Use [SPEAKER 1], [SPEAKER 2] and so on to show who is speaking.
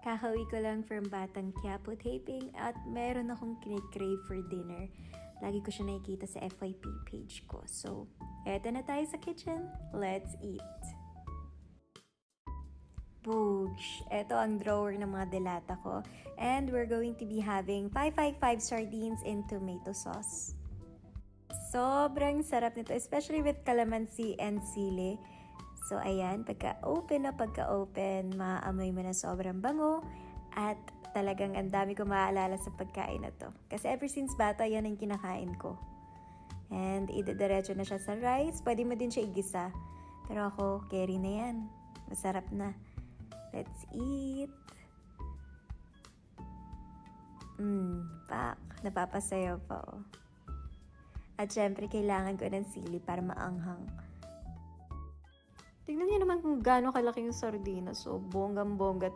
[SPEAKER 1] Kakauwi ko lang from Batang Quiapo taping at meron akong kinikrave for dinner. Lagi ko siya nakikita sa FYP page ko. So, eto na tayo sa kitchen. Let's eat! Boosh! Eto ang drawer ng mga delata ko. And we're going to be having 555 sardines in tomato sauce. Sobrang sarap nito, especially with calamansi and sili. So, ayan, pagka-open, maaamoy mo na sobrang bango at talagang ang dami ko maaalala sa pagkain na to. Kasi ever since bata, yan ang kinakain ko. And idediretso na siya sa rice. Pwede mo din siya igisa. Pero ako, carry na yan. Masarap na. Let's eat! Pak! Napapasayaw pa, oh. At syempre, kailangan ko ng sili para maanghang. Tignan niyo naman kung gaano kalaki yung sardinas. So, bonggang-bongga talaga.